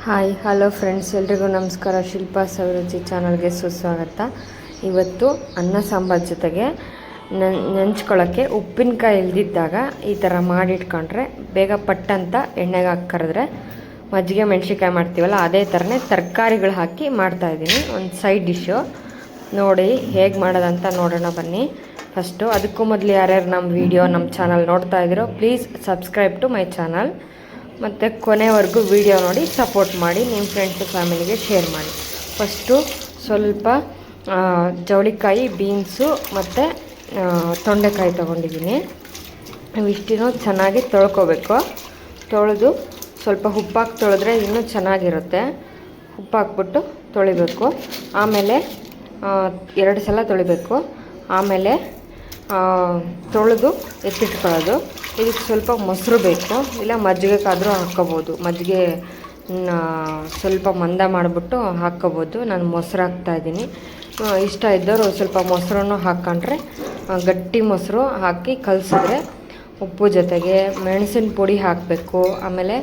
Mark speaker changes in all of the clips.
Speaker 1: Hi hello friends, ಎಲ್ರಿಗೂ ನಮಸ್ಕಾರ. ಶಿಲ್ಪಾ ಸವಿರುಚಿ ಚಾನಲ್ಗೆ ಸುಸ್ವಾಗತ. ಇವತ್ತು ಅನ್ನ ಸಾಂಬಾರು ಜೊತೆಗೆ ನೆಂಚ್ಕೊಳ್ಳೋಕ್ಕೆ ಉಪ್ಪಿನಕಾಯಿ ಇಲ್ದಿದ್ದಾಗ ಈ ಥರ ಮಾಡಿಟ್ಕೊಂಡ್ರೆ ಬೇಗ ಪಟ್ಟಂತ ಎಣ್ಣೆಗೆ ಹಾಕಿ ಕರೆದ್ರೆ ಮಜ್ಜಿಗೆ ಮೆಣಸಿನ್ಕಾಯಿ ಮಾಡ್ತೀವಲ್ಲ ಅದೇ ಥರನೇ ತರಕಾರಿಗಳು ಹಾಕಿ ಮಾಡ್ತಾಯಿದ್ದೀನಿ. ಒಂದು ಸೈಡ್ ಡಿಶ್ಶು ನೋಡಿ ಹೇಗೆ ಮಾಡೋದಂತ ನೋಡೋಣ ಬನ್ನಿ. ಫಸ್ಟು ಅದಕ್ಕೂ ಮೊದಲು ಯಾರ್ಯಾರು ನಮ್ಮ ವಿಡಿಯೋ ನಮ್ಮ ಚಾನಲ್ ನೋಡ್ತಾ ಇದ್ದೀರೋ please subscribe to my channel ಮತ್ತು ಕೊನೆವರೆಗೂ ವಿಡಿಯೋ ನೋಡಿ ಸಪೋರ್ಟ್ ಮಾಡಿ, ನಿಮ್ಮ ಫ್ರೆಂಡ್ಸು ಫ್ಯಾಮಿಲಿಗೆ ಶೇರ್ ಮಾಡಿ. ಫಸ್ಟು ಸ್ವಲ್ಪ ಜವಳಿಕಾಯಿ, ಬೀನ್ಸು ಮತ್ತು ತೊಂಡೆಕಾಯಿ ತೊಗೊಂಡಿದ್ದೀನಿ. ಇವಿಷ್ಟೂ ಚೆನ್ನಾಗಿ ತೊಳ್ಕೊಬೇಕು. ತೊಳೆದು ಸ್ವಲ್ಪ ಉಪ್ಪಾಕಿ ತೊಳೆದ್ರೆ ಇನ್ನೂ ಚೆನ್ನಾಗಿರುತ್ತೆ. ಉಪ್ಪಾಕ್ಬಿಟ್ಟು ತೊಳಿಬೇಕು. ಆಮೇಲೆ 2 ಸಲ ತೊಳಿಬೇಕು. ಆಮೇಲೆ ತೊಳೆದು ಎತ್ತಿಟ್ಕೊಳ್ಳೋದು. ಇದಕ್ಕೆ ಸ್ವಲ್ಪ ಮೊಸರು ಬೇಕು, ಇಲ್ಲ ಮಜ್ಜಿಗೆಗಾದರೂ ಹಾಕ್ಕೋಬೋದು. ಮಜ್ಜಿಗೆ ಸ್ವಲ್ಪ ಮಂದ ಮಾಡಿಬಿಟ್ಟು ಹಾಕ್ಕೋಬೋದು. ನಾನು ಮೊಸರು ಹಾಕ್ತಾಯಿದ್ದೀನಿ. ಇಷ್ಟ ಇದ್ದವರು ಸ್ವಲ್ಪ ಮೊಸರನ್ನು ಹಾಕ್ಕೊಂಡ್ರೆ, ಗಟ್ಟಿ ಮೊಸರು ಹಾಕಿ ಕಲಸಿದ್ರೆ ಉಪ್ಪು ಜೊತೆಗೆ ಮೆಣಸಿನ ಪುಡಿ ಹಾಕಬೇಕು. ಆಮೇಲೆ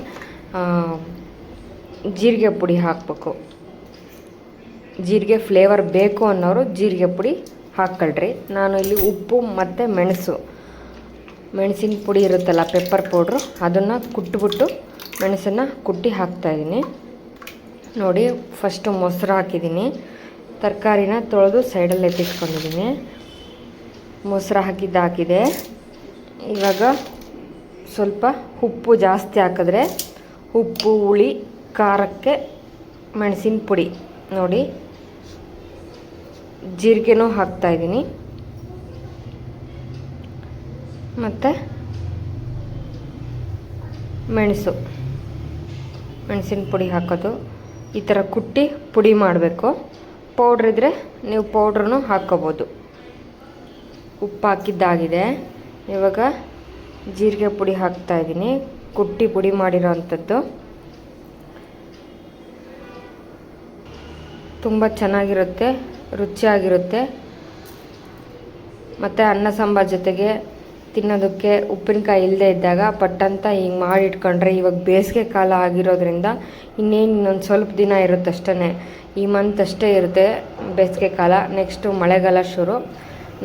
Speaker 1: ಜೀರಿಗೆ ಪುಡಿ ಹಾಕಬೇಕು. ಜೀರಿಗೆ ಫ್ಲೇವರ್ ಬೇಕು ಅನ್ನೋರು ಜೀರಿಗೆ ಪುಡಿ ಹಾಕ್ಕೊಳ್ರಿ. ನಾನು ಇಲ್ಲಿ ಉಪ್ಪು ಮತ್ತು ಮೆಣಸಿನ ಪುಡಿ ಇರುತ್ತಲ್ಲ, ಪೆಪ್ಪರ್ ಪೌಡ್ರು, ಅದನ್ನು ಕುಟ್ಬಿಟ್ಟು ಮೆಣಸನ್ನು ಕುಟ್ಟಿ ಹಾಕ್ತಾಯಿದ್ದೀನಿ. ನೋಡಿ, ಫಸ್ಟು ಮೊಸರು ಹಾಕಿದ್ದೀನಿ. ತರಕಾರಿನ ತೊಳೆದು ಸೈಡಲ್ಲಿ ಎತ್ತಿಟ್ಕೊಂಡಿದ್ದೀನಿ. ಮೊಸರು ಹಾಕಿದೆ. ಇವಾಗ ಸ್ವಲ್ಪ ಉಪ್ಪು ಜಾಸ್ತಿ ಹಾಕಿದ್ರೆ ಉಪ್ಪು, ಹುಳಿ, ಖಾರಕ್ಕೆ ಮೆಣಸಿನ ಪುಡಿ ನೋಡಿ, ಜೀರಿಗೆನೂ ಹಾಕ್ತಾಯಿದ್ದೀನಿ. ಮತ್ತು ಮೆಣಸಿನ ಪುಡಿ ಹಾಕೋದು. ಈ ಥರ ಕುಟ್ಟಿ ಪುಡಿ ಮಾಡಬೇಕು. ಪೌಡ್ರ್ ಇದ್ದರೆ ನೀವು ಪೌಡ್ರನ್ನು ಹಾಕ್ಕೋಬೋದು. ಉಪ್ಪು ಹಾಕಿದ್ದಾಗಿದೆ. ಇವಾಗ ಜೀರಿಗೆ ಪುಡಿ ಹಾಕ್ತಾಯಿದ್ದೀನಿ, ಕುಟ್ಟಿ ಪುಡಿ ಮಾಡಿರೋ ಅಂಥದ್ದು. ತುಂಬ ಚೆನ್ನಾಗಿರುತ್ತೆ, ರುಚಿಯಾಗಿರುತ್ತೆ. ಮತ್ತು ಅನ್ನ ಸಾಂಬಾರು ಜೊತೆಗೆ ತಿನ್ನೋದಕ್ಕೆ ಉಪ್ಪಿನಕಾಯಿ ಇಲ್ಲದೆ ಇದ್ದಾಗ ಪಟ್ಟಂತ ಹಿಂಗೆ ಮಾಡಿಟ್ಕೊಂಡ್ರೆ, ಇವಾಗ ಬೇಸಿಗೆ ಕಾಲ ಆಗಿರೋದ್ರಿಂದ ಇನ್ನೊಂದು ಸ್ವಲ್ಪ ದಿನ ಇರುತ್ತೆ ಅಷ್ಟೇ. ಈ ಮಂತ್ ಅಷ್ಟೇ ಇರುತ್ತೆ ಬೇಸಿಗೆ ಕಾಲ. ನೆಕ್ಸ್ಟು ಮಳೆಗಾಲ ಶುರು.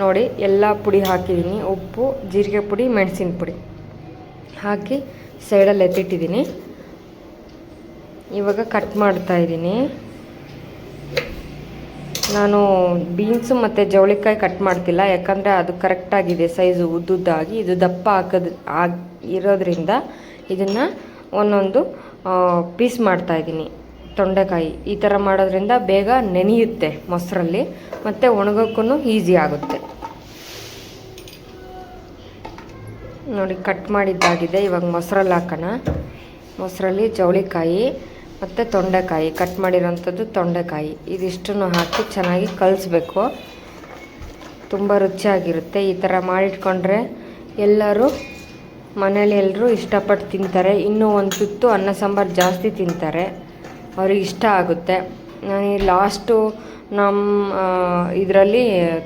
Speaker 1: ನೋಡಿ, ಎಲ್ಲ ಪುಡಿ ಹಾಕಿದ್ದೀನಿ. ಉಪ್ಪು, ಜೀರಿಗೆ ಪುಡಿ, ಮೆಣಸಿನ ಪುಡಿ ಹಾಕಿ ಸೈಡಲ್ಲಿ ಎತ್ತಿಟ್ಟಿದ್ದೀನಿ. ಇವಾಗ ಕಟ್ ಮಾಡ್ತಾಯಿದ್ದೀನಿ. ನಾನು ಬೀನ್ಸು ಮತ್ತು ಜವಳಿಕಾಯಿ ಕಟ್ ಮಾಡ್ತಿಲ್ಲ, ಯಾಕಂದರೆ ಅದು ಕರೆಕ್ಟಾಗಿದೆ ಸೈಜು ಉದ್ದುದ್ದಾಗಿ. ಇದು ದಪ್ಪ ಇರೋದ್ರಿಂದ ಇದನ್ನು ಒಂದೊಂದು ಪೀಸ್ ಮಾಡ್ತಾಯಿದ್ದೀನಿ. ತೊಂಡೆಕಾಯಿ ಈ ಥರ ಮಾಡೋದ್ರಿಂದ ಬೇಗ ನೆನೆಯುತ್ತೆ ಮೊಸರಲ್ಲಿ, ಮತ್ತು ಒಣಗೋಕ್ಕೂ ಈಸಿ ಆಗುತ್ತೆ. ನೋಡಿ, ಕಟ್ ಮಾಡಿದ್ದಾಗಿದೆ. ಇವಾಗ ಮೊಸರಲ್ಲಿ ಹಾಕೋಣ. ಮೊಸರಲ್ಲಿ ಜವಳಿಕಾಯಿ ಮತ್ತು ತೊಂಡೆಕಾಯಿ, ಕಟ್ ಮಾಡಿರೋಂಥದ್ದು ತೊಂಡೆಕಾಯಿ, ಇದಿಷ್ಟನ್ನು ಹಾಕಿ ಚೆನ್ನಾಗಿ ಕಲಿಸ್ಬೇಕು. ತುಂಬ ರುಚಿಯಾಗಿರುತ್ತೆ. ಈ ಥರ ಮಾಡಿಟ್ಕೊಂಡ್ರೆ ಮನೇಲಿ ಎಲ್ಲರೂ ಇಷ್ಟಪಟ್ಟು ತಿಂತಾರೆ. ಇನ್ನೂ ಒಂದು ತುತ್ತು ಅನ್ನ ಸಾಂಬಾರು ಜಾಸ್ತಿ ತಿಂತಾರೆ, ಅವ್ರಿಗೆ ಇಷ್ಟ ಆಗುತ್ತೆ. ನಾನು ಲಾಸ್ಟು ನಮ್ಮ ಇದರಲ್ಲಿ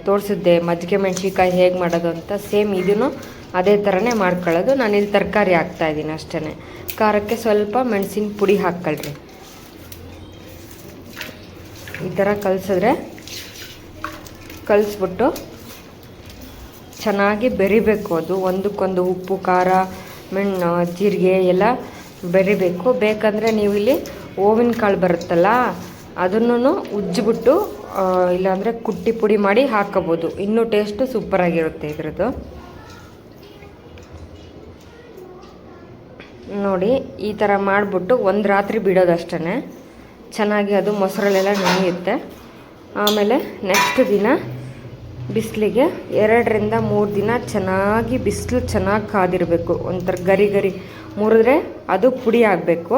Speaker 1: ತೋರಿಸಿದ್ದೆ ಮಜ್ಜಿಗೆ ಮೆಣಸಿನ್ಕಾಯಿ ಹೇಗೆ ಮಾಡೋದು ಅಂತ. ಸೇಮ್ ಇದನ್ನು ಅದೇ ಥರನೇ ಮಾಡ್ಕೊಳ್ಳೋದು. ನಾನಿಲ್ಲಿ ತರಕಾರಿ ಹಾಕ್ತಾಯಿದ್ದೀನಿ ಅಷ್ಟೇ. ಖಾರಕ್ಕೆ ಸ್ವಲ್ಪ ಮೆಣಸಿನ ಪುಡಿ ಹಾಕ್ಕೊಳ್ರಿ. ಈ ಥರ ಕಲಿಸ್ಬಿಟ್ಟು ಚೆನ್ನಾಗಿ ಬೆರಿಬೇಕು. ಅದು ಒಂದಕ್ಕೊಂದು ಉಪ್ಪು, ಖಾರ, ಜೀರಿಗೆ ಎಲ್ಲ ಬೆರಿಬೇಕು. ಬೇಕಂದರೆ ನೀವು ಇಲ್ಲಿ ಓವಿನ ಕಾಳು ಬರುತ್ತಲ್ಲ, ಅದನ್ನು ಉಜ್ಜಿಬಿಟ್ಟು ಇಲ್ಲಾಂದರೆ ಕುಟ್ಟಿ ಪುಡಿ ಮಾಡಿ ಹಾಕ್ಕೋಬೋದು. ಇನ್ನೂ ಟೇಸ್ಟು ಸೂಪರಾಗಿರುತ್ತೆ ಇದ್ರದ್ದು. ನೋಡಿ, ಈ ಥರ ಮಾಡಿಬಿಟ್ಟು ಒಂದು ರಾತ್ರಿ ಬಿಡೋದಷ್ಟೇ. ಚೆನ್ನಾಗಿ ಅದು ಮೊಸರಲ್ಲೆಲ್ಲ ನೆನೆಯುತ್ತೆ. ಆಮೇಲೆ ನೆಕ್ಸ್ಟ್ ದಿನ ಬಿಸಿಲಿಗೆ 2 ರಿಂದ 3 ದಿನ ಚೆನ್ನಾಗಿ ಬಿಸಿಲು ಚೆನ್ನಾಗಿ ಕಾದಿರಬೇಕು. ಒಂಥರ ಗರಿ ಮುರಿದ್ರೆ ಅದು ಪುಡಿ ಆಗಬೇಕು.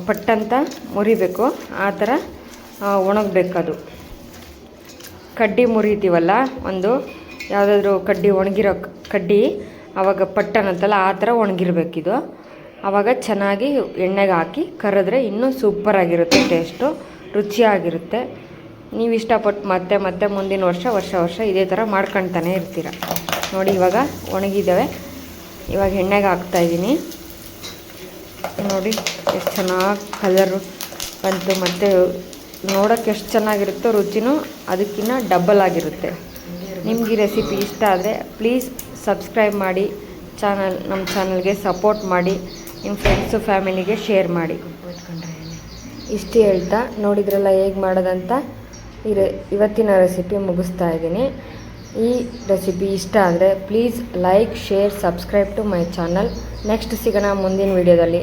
Speaker 1: ಪಟ್ಟಂತ ಮುರಿಬೇಕು. ಆ ಥರ ಒಣಗಬೇಕದು. ಕಡ್ಡಿ ಮುರಿತೀವಲ್ಲ, ಒಂದು ಯಾವುದಾದ್ರೂ ಕಡ್ಡಿ, ಒಣಗಿರೋ ಕಡ್ಡಿ, ಆವಾಗ ಪಟ್ಟನಂತಲ್ಲ ಆ ಥರ ಒಣಗಿರ್ಬೇಕಿದು. ಆವಾಗ ಚೆನ್ನಾಗಿ ಎಣ್ಣೆಗೆ ಹಾಕಿ ಕರೆದ್ರೆ ಇನ್ನೂ ಸೂಪರಾಗಿರುತ್ತೆ, ಟೇಸ್ಟು ರುಚಿಯಾಗಿರುತ್ತೆ. ನೀವು ಇಷ್ಟಪಟ್ಟು ಮತ್ತೆ ಮುಂದಿನ ವರ್ಷ ಇದೇ ಥರ ಮಾಡ್ಕೊಳ್ತಾನೆ ಇರ್ತೀರ. ನೋಡಿ, ಇವಾಗ ಒಣಗಿದ್ದಾವೆ. ಇವಾಗ ಎಣ್ಣೆಗೆ ಹಾಕ್ತಾಯಿದ್ದೀನಿ. ನೋಡಿ ಎಷ್ಟು ಚೆನ್ನಾಗಿ ಕಲರು ಬಂತು, ಮತ್ತು ನೋಡೋಕ್ಕೆ ಎಷ್ಟು ಚೆನ್ನಾಗಿರುತ್ತೋ ರುಚಿನೂ ಅದಕ್ಕಿಂತ ಡಬಲ್ ಆಗಿರುತ್ತೆ. ನಿಮ್ಗೆ ಈ ರೆಸಿಪಿ ಇಷ್ಟ ಆದರೆ ಪ್ಲೀಸ್ ಸಬ್ಸ್ಕ್ರೈಬ್ ಮಾಡಿ, ನಮ್ಮ ಚಾನಲ್ಗೆ ಸಪೋರ್ಟ್ ಮಾಡಿ, ನಿಮ್ಮ ಫ್ರೆಂಡ್ಸು ಫ್ಯಾಮಿಲಿಗೆ ಶೇರ್ ಮಾಡಿ. ಇಷ್ಟು ಹೇಳ್ತಾ ನೋಡಿದ್ರಲ್ಲ ಹೇಗೆ ಮಾಡೋದಂತ. ಇವತ್ತಿನ ರೆಸಿಪಿ ಮುಗಿಸ್ತಾ ಇದ್ದೀನಿ. ಈ ರೆಸಿಪಿ ಇಷ್ಟ ಆದರೆ please like, share, subscribe to my channel. Next ಸಿಗೋಣ ಮುಂದಿನ ವೀಡಿಯೋದಲ್ಲಿ.